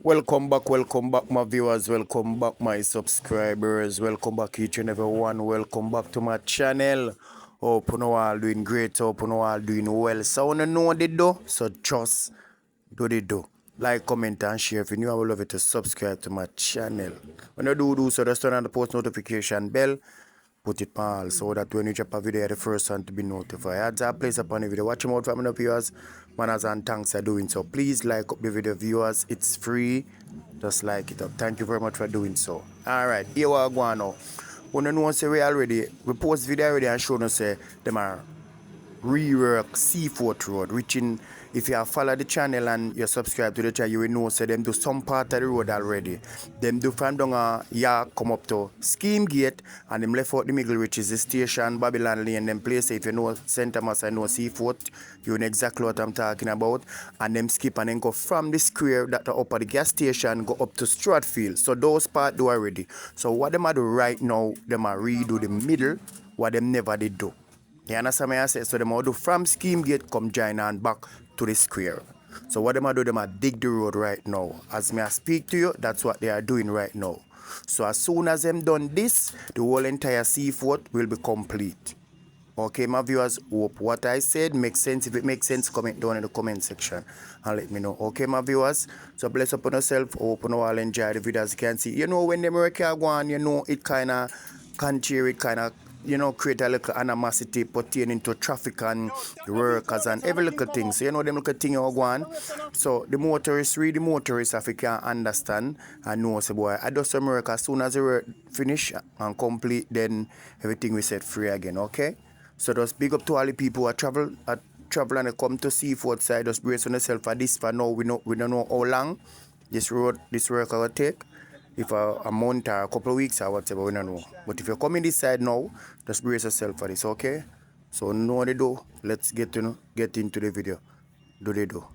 Welcome back, my viewers. Welcome back, my subscribers. Welcome back, each and everyone. Welcome back to my channel. Hope you all doing great. Hope you all doing well. So, I want to know what they do. So, just do they do. Like, comment, and share. If you new, I would love you to subscribe to my channel. When you do so, just turn on the post notification bell. Put it on all so that when you drop a video, you're the first one to be notified. Ads are placed upon the video. Watch them out for my viewers. Manners and thanks for doing so. Please like up the video, viewers. It's free. Just like it up. Thank you very much for doing so. Alright, here we are going now. When you know, say we post video already and show us say them are rework Seaforth Road, which if you have followed the channel and you subscribe to the channel, you will know say them do some part of the road already. Them do from down come up to Scheme Gate and them left out the middle, which is the station, Babylon Lane, them place. If you know St. Thomas and know Seaforth, you know exactly what I'm talking about. And them skip and then go from the square that are up at the gas station, go up to Stratfield. So those part do already. So what them are do right now, them are redo the middle, what them never did do. You understand me? I say so them do from Scheme Gate come join and back to the square. So what them do, them dig the road right now. As me I speak to you, that's what they are doing right now. So as soon as them done this, the whole entire Seaforth will be complete. Okay, my viewers, hope what I said makes sense. If it makes sense, comment down in the comment section and let me know. Okay, my viewers, so bless upon yourself. Hope you all enjoy the video. As you can see, you know, when the America go on, you know, it kind of country, it kind of, you know, create a little animosity pertaining to traffic and the workers and every little thing. So, you know, them little thing you go on. So, the motorists, read the motorists, if you can understand and know, say, boy, I do some work as soon as the work finish and complete, then everything we set free again, okay? So, just big up to all the people who travel and they come to Seaforth side. Just brace on yourself for this for now. We don't know how long this work will take. If a month or a couple of weeks or whatever, we don't know. But if you're coming this side now, just brace yourself for this, okay? So know what they do. Let's get into the video. Do they do?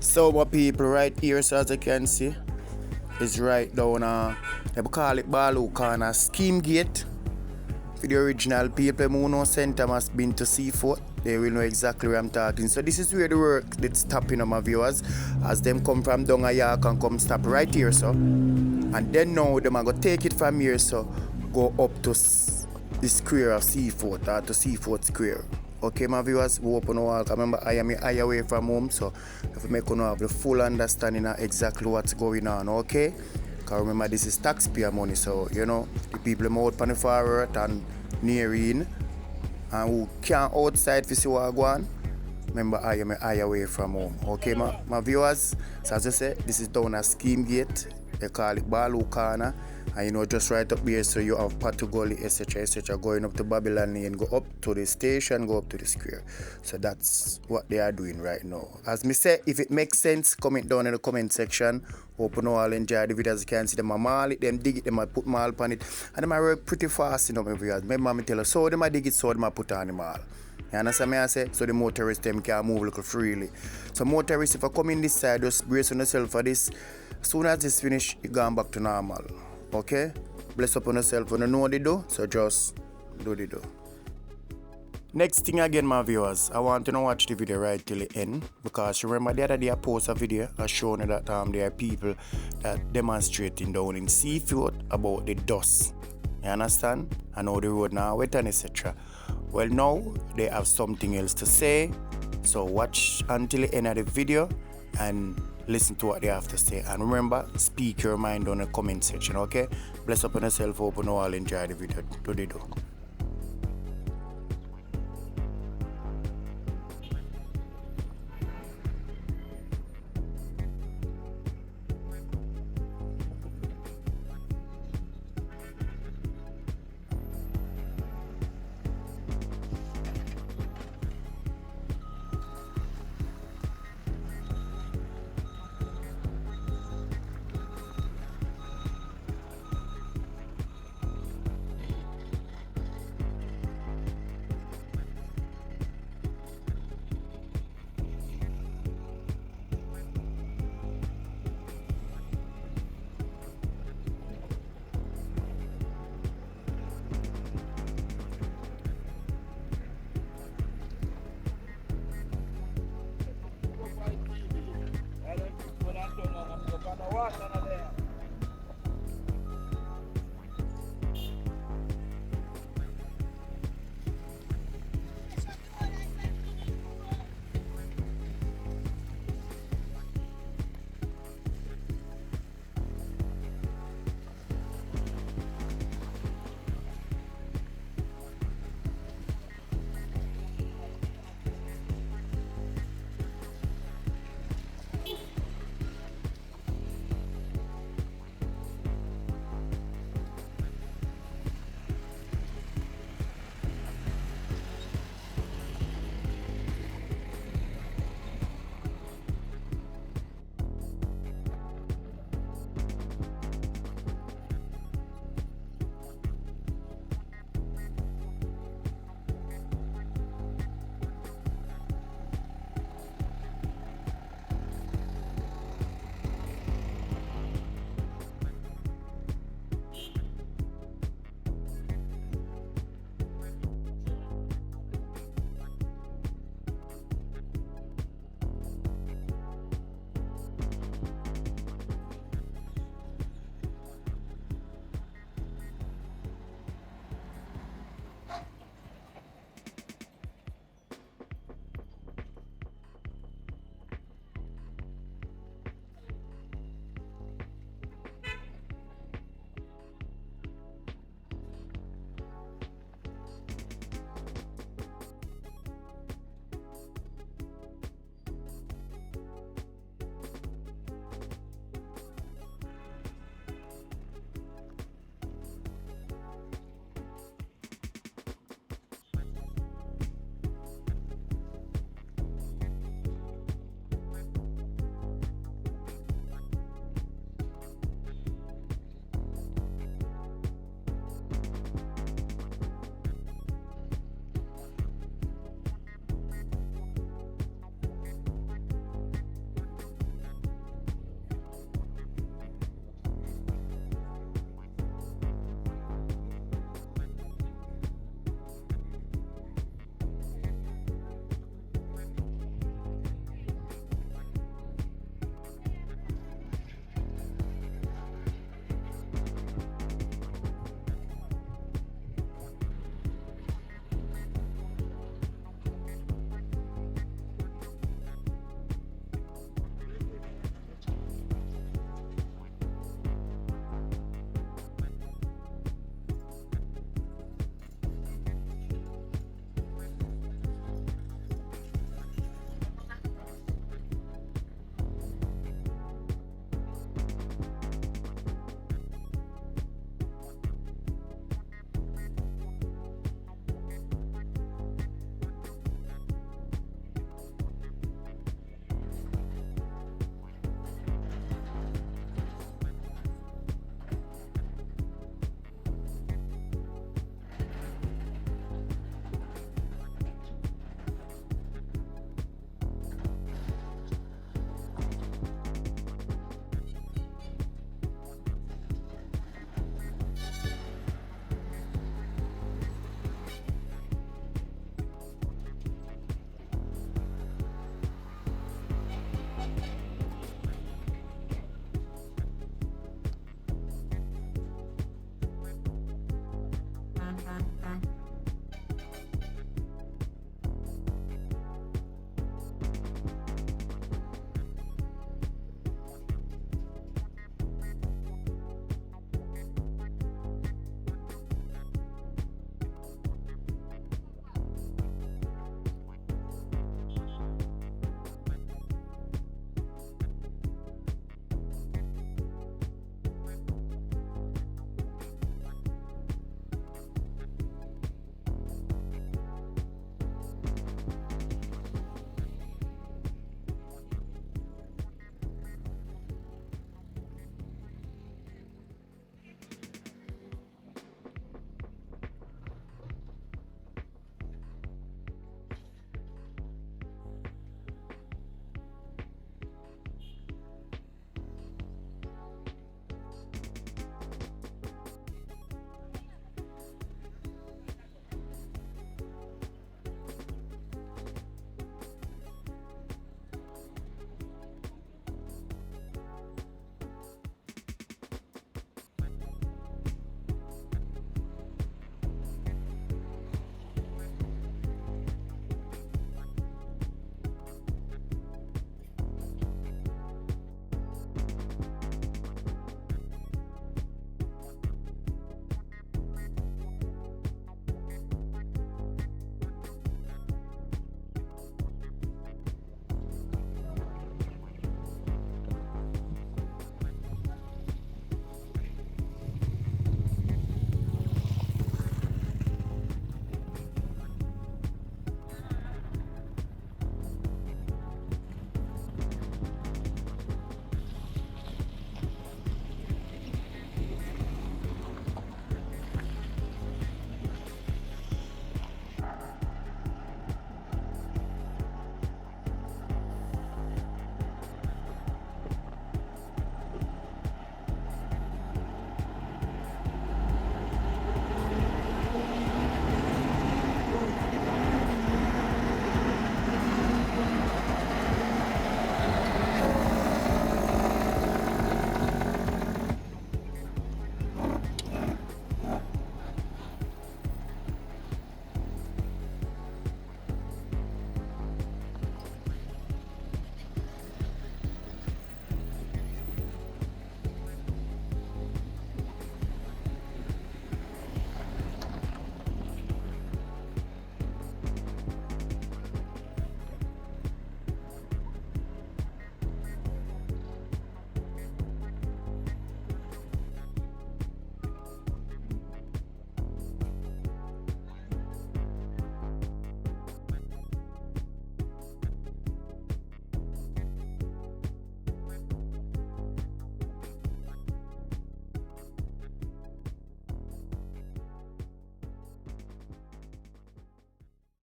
So my people right here, so as you can see, is right down they call it Balu Corner Scheme Gate. For the original people who know St. Thomas been to Seaforth, they will know exactly where I'm talking. So this is where the work that's stopping on my viewers. As them come from down a York and come stop right here, so. And then now them are gonna take it from here, so go up to the square of Seaforth or to Seaforth Square. Okay, my viewers, we open all. Remember, I am away from home, so if we make you have the full understanding of exactly what's going on, okay? Because remember, this is taxpayer money, so you know, the people them out on the far earth and near in and who can't outside to see what go on. Remember, I am eye away from home. Okay, my viewers. So as I say, this is down at Scheme Gate. They call it Balu Corner. And you know, just right up here, so you have Patugoli, etc., etc., going up to Babylon Lane, go up to the station, go up to the square. So that's what they are doing right now. As me say, if it makes sense, comment down in the comment section. Hope you all enjoy the video. As you can see, them mall it, them dig it, them put mall on it, and them work pretty fast, you know, my viewers. Remember me tell you, so them dig it, so them put on the mall. You understand me I say? So the motorists them can move a little freely. So motorists, if I come in this side, just brace on yourself for this. As soon as this finish, you gone back to normal. Okay? Bless up on yourself when you know what they do, so just do the do. Next thing again, my viewers, I want you to watch the video right till the end, because remember the other day I posted a video showing that there are people that demonstrating down in Seaforth about the dust. You understand? And how the road now wet and etc. Well, now they have something else to say, so watch until the end of the video and listen to what they have to say. And remember, speak your mind on the comment section, okay? Bless up on yourself, hope you all enjoy the video. Do they do?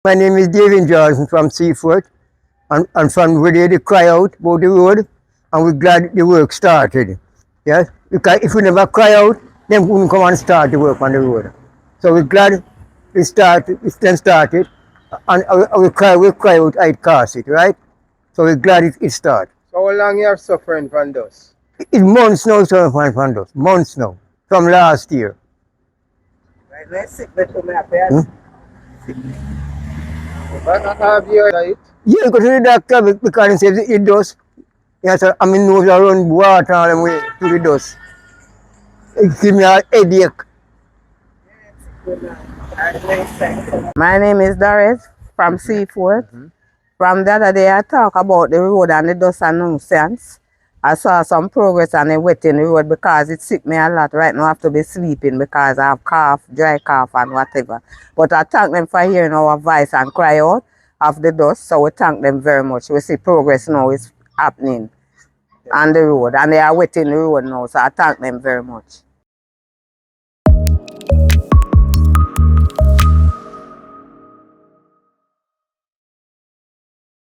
My name is David Johnson from Seaforth, and from where they cry out about the road, and we're glad the work started. Yes, because if we never cry out, then we wouldn't come and start the work on the road. So we're glad it's then started, and we cry out, I'd cast it, right? So we're glad it started. So how long you are suffering from this? It's months now, sir, from those. Months now, from last year. Hmm? But have you right? Yeah, go to the doctor because he says it does. Yes, sir, I mean, nose around water all the way to the dust. It gives me a headache. My name is Doris from Seaforth. From the other day, I talk about the road and the dust and nuisance. I saw some progress on the wetting the road because it sick me a lot. Right now, I have to be sleeping because I have cough, dry cough, and whatever. But I thank them for hearing our voice and cry out of the dust. So we thank them very much. We see progress now is happening on the road, and they are wetting the road now. So I thank them very much.